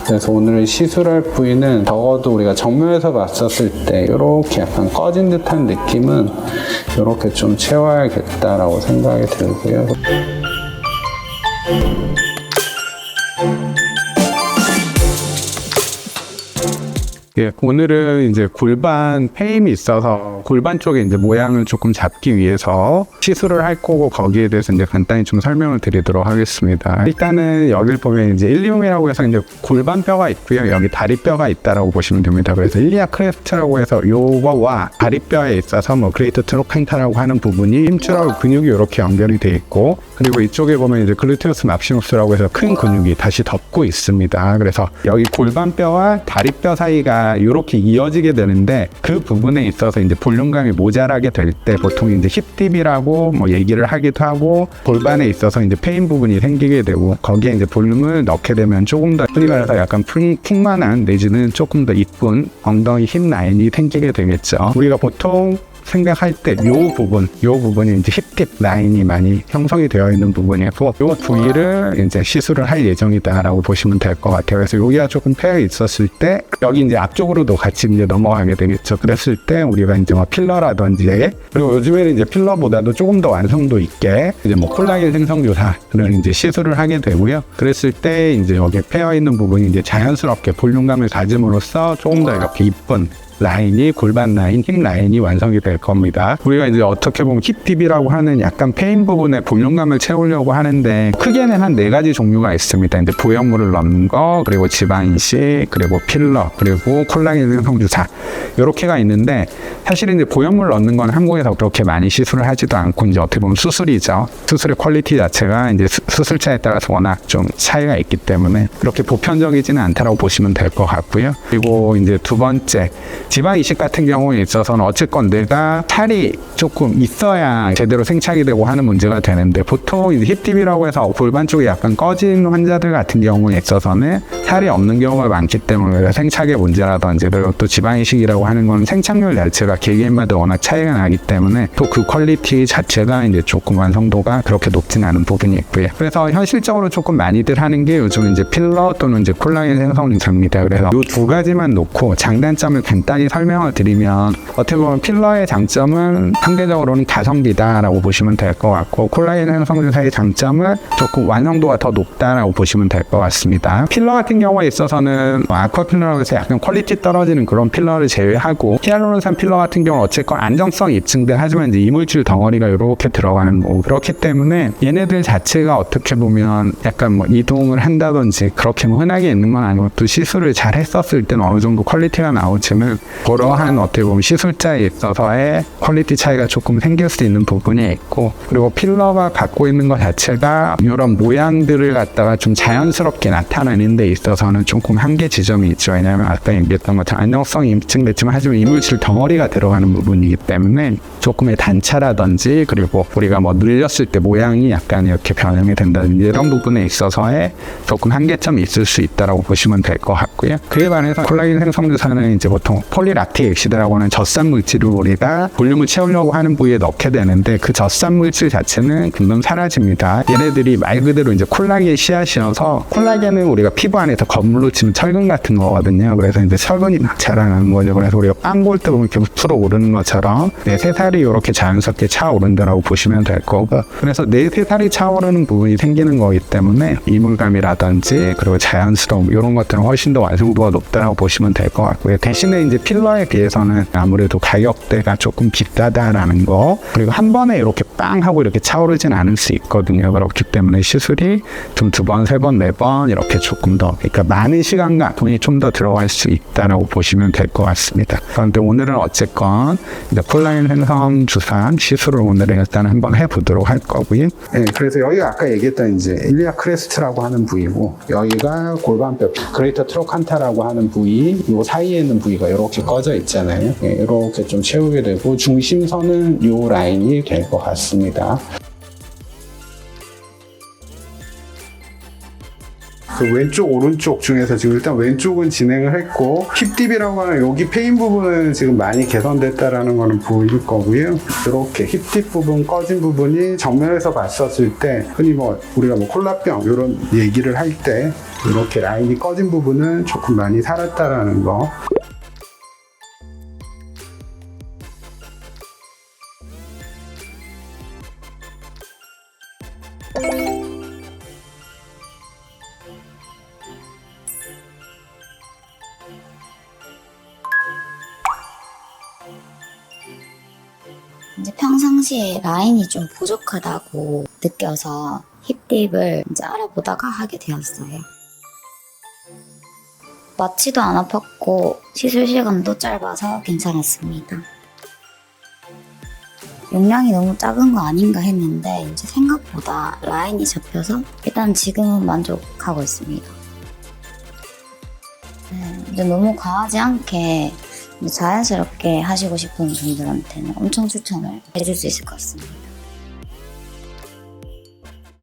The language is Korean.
그래서 오늘 시술할 부위는 적어도 우리가 정면에서 봤었을 때 이렇게 약간 꺼진 듯한 느낌은 이렇게 좀 채워야겠다라고 생각이 들고요. 예, 오늘은 이제 골반 페임이 있어서 골반 쪽에 이제 모양을 조금 잡기 위해서 시술을 할 거고 거기에 대해서 이제 간단히 좀 설명을 드리도록 하겠습니다. 일단은 여기를 보면 이제 일리움이라고 해서 이제 골반뼈가 있고요. 여기 다리뼈가 있다라고 보시면 됩니다. 그래서 일리아 크레스트라고 해서 요거와 다리뼈에 있어서 뭐 그레이터 트로칸타라고 하는 부분이 힘줄하고 근육이 이렇게 연결이 돼 있고 그리고 이쪽에 보면 이제 글루테우스 맙시무스라고 해서 큰 근육이 다시 덮고 있습니다. 그래서 여기 골반뼈와 다리뼈 사이가 이렇게 이어지게 되는데 그 부분에 있어서 이제 볼륨감이 모자라게 될 때 보통 이제 힙딥이라고 뭐 얘기를 하기도 하고 골반에 있어서 이제 페인 부분이 생기게 되고 거기에 이제 볼륨을 넣게 되면 조금 더 흔히 말해서 약간 풍만한 내지는 조금 더 이쁜 엉덩이 힙 라인이 생기게 되겠죠. 우리가 보통 생각할 때 요 부분이 이제 힙딥 라인이 많이 형성이 되어 있는 부분이고 요 부위를 이제 시술을 할 예정이다라고 보시면 될 것 같아요. 그래서 여기가 조금 패여 있었을 때 여기 이제 앞쪽으로도 같이 이제 넘어가게 되겠죠. 그랬을 때 우리가 이제 뭐 필러라든지 그리고 요즘에는 이제 필러보다도 조금 더 완성도 있게 이제 뭐 콜라겐 생성 주사를 이제 시술을 하게 되고요. 그랬을 때 이제 여기 패여 있는 부분이 이제 자연스럽게 볼륨감을 가짐으로써 조금 더 이렇게 이쁜 라인이 골반 라인, 힙 라인이 완성이 될 겁니다. 우리가 이제 어떻게 보면 힙딥이라고 하는 약간 페인 부분에 볼륨감을 채우려고 하는데 크게는 한 4가지 종류가 있습니다. 이제 보형물을 넣는 거, 그리고 지방 이식, 그리고 필러, 그리고 콜라겐 생성 주사 이렇게가 있는데 사실 이제 보형물 넣는 건 한국에서 그렇게 많이 시술을 하지도 않고 이제 어떻게 보면 수술이죠. 수술의 퀄리티 자체가 이제 수술차에 따라서 워낙 좀 차이가 있기 때문에 그렇게 보편적이지는 않다라고 보시면 될 것 같고요. 그리고 이제 두 번째 지방 이식 같은 경우에 있어서는 어쨌건 내가 살이 조금 있어야 제대로 생착이 되고 하는 문제가 되는데 보통 이제 힙딥이라고 해서 골반 쪽이 약간 꺼진 환자들 같은 경우에 있어서는 살이 없는 경우가 많기 때문에 생착의 문제라든지 그리고 또 지방 이식이라고 하는 건 생착률 자체가 개개인마다 워낙 차이가 나기 때문에 또 그 퀄리티 자체가 이제 조금 완성도가 그렇게 높진 않은 부분이 있고요. 그래서 현실적으로 조금 많이들 하는 게 요즘 이제 필러 또는 이제 콜라겐 생성 주사입니다. 그래서 이 두 가지만 놓고 장단점을 간단히 설명을 드리면 어떻게 보면 필러의 장점은 상대적으로는 가성비다라고 보시면 될 것 같고 콜라겐 생성 주사의 장점은 조금 완성도가 더 높다라고 보시면 될 것 같습니다. 필러 같은 경우에 있어서는 아쿠아 필러라고 해서 약간 퀄리티 떨어지는 그런 필러를 제외하고 히알루론산 필러 같은 경우는 어쨌건 안정성 입증돼 하지만 이제 이물질 덩어리가 이렇게 들어가는 거고 그렇기 때문에 얘네들 자체가 어떻게 보면 약간 뭐 이동을 한다든지 그렇게 뭐 흔하게 있는 건 아니고 또 시술을 잘 했었을 때는 어느 정도 퀄리티가 나오지만 그러한 어떻게 보면 시술자에 있어서의 퀄리티 차이가 조금 생길 수 있는 부분이 있고 그리고 필러가 갖고 있는 것 자체가 이런 모양들을 갖다가 좀 자연스럽게 나타내는 데 있어서는 조금 한계 지점이 있죠. 왜냐하면 아까 얘기했던 것처럼 안정성이 입증됐지만 하지만 이물질 덩어리가 들어가는 부분이기 때문에 조금의 단차라든지 그리고 우리가 뭐 늘렸을 때 모양이 약간 이렇게 변형이 된다든지 이런 부분에 있어서의 조금 한계점이 있을 수 있다고 보시면 될 것 같고요. 그에 반해서 콜라겐 생성 주사는 이제 보통 폴리락틱 액시드라고 하는 젖산 물질을 우리가 볼륨을 채우려고 하는 부위에 넣게 되는데 그 젖산 물질 자체는 금방 사라집니다. 얘네들이 말 그대로 이제 콜라겐 씨앗이어서 콜라겐은 우리가 피부 안에서 건물로 치면 철근 같은 거거든요. 그래서 이제 철근이 막 자라나는 거죠. 그래서 우리가 빵 볼 때 보면 이렇게 풀어 오르는 것처럼 내 새살이 이렇게 자연스럽게 차오른다라고 보시면 될 거고 그래서 내 새살이 차오르는 부분이 생기는 거기 때문에 이물감이라든지 그리고 자연스러움 이런 것들은 훨씬 더 완성도가 높다라고 보시면 될 것 같고요. 대신에 이제 필러에 비해서는 아무래도 가격대가 조금 비싸다라는 거 그리고 한 번에 이렇게 빵 하고 이렇게 차오르진 않을 수 있거든요. 그렇기 때문에 시술이 좀 2번, 3번, 4번 이렇게 조금 더 그러니까 많은 시간과 돈이 좀 더 들어갈 수 있다라고 보시면 될 것 같습니다. 그런데 오늘은 어쨌건 이제 콜라겐 생성 주사 시술을 오늘 일단 한번 해보도록 할 거고요. 네, 그래서 여기가 아까 얘기했던 이제 일리아 크레스트라고 하는 부위고 여기가 골반뼈 그레이터 트로칸타라고 하는 부위 요 사이에 있는 부위가 이렇게 꺼져 있잖아요. 네, 이렇게 좀 채우게 되고 중심선은 요 라인이 될 것 같습니다. 그 왼쪽 오른쪽 중에서 지금 일단 왼쪽은 진행을 했고 힙딥이라고 하는 여기 페인 부분은 지금 많이 개선됐다라는 거는 보일 거고요. 이렇게 힙딥 부분 꺼진 부분이 정면에서 봤었을 때 흔히 뭐 우리가 뭐 콜라병 이런 얘기를 할 때 이렇게 라인이 꺼진 부분은 조금 많이 살았다라는 거. 이제 평상시에 라인이 좀 부족하다고 느껴서 힙딥을 이제 알아보다가 하게 되었어요. 마취도 안 아팠고 시술 시간도 짧아서 괜찮았습니다. 용량이 너무 작은 거 아닌가 했는데 이제 생각보다 라인이 잡혀서 일단 지금은 만족하고 있습니다. 네, 이제 너무 과하지 않게 자연스럽게 하시고 싶은 분들한테는 엄청 추천을 해줄 수 있을 것 같습니다.